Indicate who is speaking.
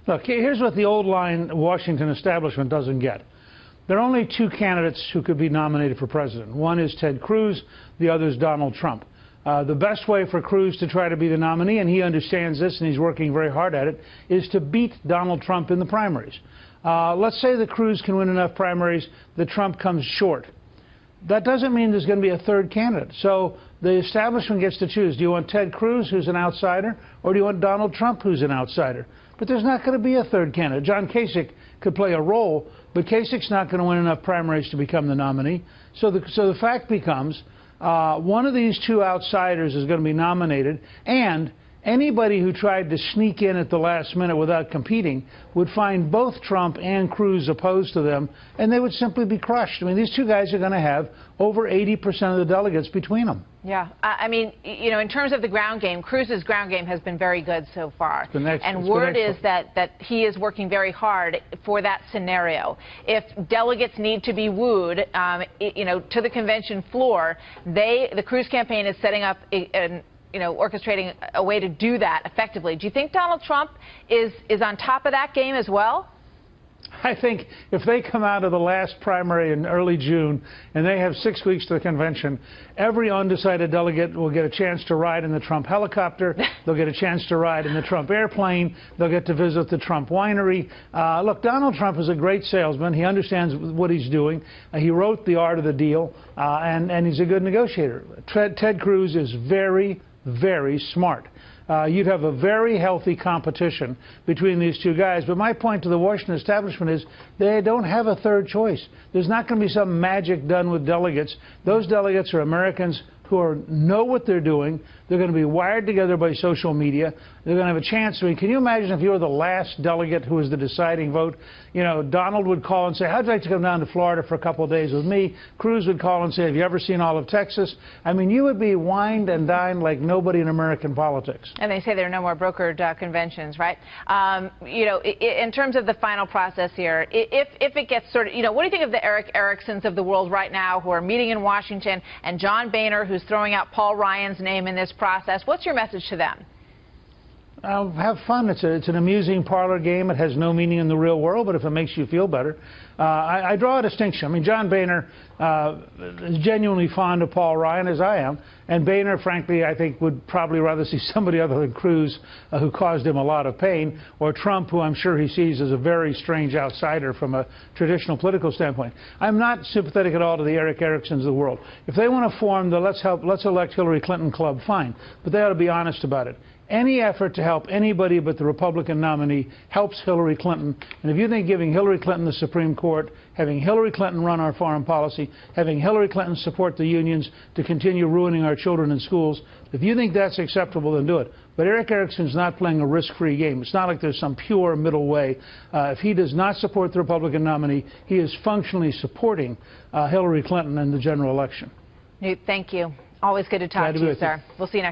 Speaker 1: Look, here's what the old line Washington establishment doesn't get. There are only two candidates who could be nominated for president. One is Ted Cruz, the other is Donald Trump. The best way for Cruz to try to be the nominee, and he understands this and he's working very hard at it, is to beat Donald Trump in the primaries. Let's say that Cruz can win enough primaries that Trump comes short. That doesn't mean there's going to be a third candidate. So the establishment gets to choose. Do you want Ted Cruz, who's an outsider, or do you want Donald Trump, who's an outsider? But there's not going to be a third candidate. John Kasich could play a role, but Kasich's not going to win enough primaries to become the nominee. So the fact becomes one of these two outsiders is going to be nominated, and anybody who tried to sneak in at the last minute without competing would find both Trump and Cruz opposed to them, and they would simply be crushed. I mean, these two guys are going to have over 80% of the delegates between them.
Speaker 2: Yeah. I mean, you know, in terms of the ground game, Cruz's ground game has been very good so far. And word is that he is working very hard for that scenario. If delegates need to be wooed, you know, to the convention floor, the Cruz campaign is setting up orchestrating a way to do that effectively. Do you think Donald Trump is on top of that game as well?
Speaker 1: I think if they come out of the last primary in early June and they have 6 weeks to the convention, every undecided delegate will get a chance to ride in the Trump helicopter. They'll get a chance to ride in the Trump airplane. They'll get to visit the Trump winery. Look, Donald Trump is a great salesman. He understands what he's doing. He wrote The Art of the Deal, and he's a good negotiator. Ted Cruz is very, very smart. You'd have a very healthy competition between these two guys. But my point to the Washington establishment is they don't have a third choice. There's not going to be some magic done with delegates. Those delegates are Americans who know what they're doing. They're going to be wired together by social media. They're going to have a chance. I mean, can you imagine if you were the last delegate who was the deciding vote? You know, Donald would call and say, how'd you like to come down to Florida for a couple of days with me? Cruz would call and say, have you ever seen all of Texas? I mean, you would be wined and dined like nobody in American politics.
Speaker 2: And they say there are no more brokered conventions, right? You know, in terms of the final process here, if it gets sort of, you know, what do you think of the Erick Ericksons of the world right now who are meeting in Washington, and John Boehner, who's throwing out Paul Ryan's name in this process? What's your message to them?
Speaker 1: Have fun. It's an amusing parlor game. It has no meaning in the real world, but if it makes you feel better. I draw a distinction. I mean, John Boehner is genuinely fond of Paul Ryan, as I am. And Boehner, frankly, I think would probably rather see somebody other than Cruz, who caused him a lot of pain, or Trump, who I'm sure he sees as a very strange outsider from a traditional political standpoint. I'm not sympathetic at all to the Erick Ericksons of the world. If they want to form the let's elect Hillary Clinton club, fine. But they ought to be honest about it. Any effort to help anybody but the Republican nominee helps Hillary Clinton. And if you think giving Hillary Clinton the Supreme Court, having Hillary Clinton run our foreign policy, having Hillary Clinton support the unions to continue ruining our children in schools, if you think that's acceptable, then do it. But Erick Erickson's not playing a risk-free game. It's not like there's some pure middle way. If he does not support the Republican nominee, he is functionally supporting Hillary Clinton in the general election.
Speaker 2: Newt, thank you. Always good to talk to you, sir. We'll see you next time.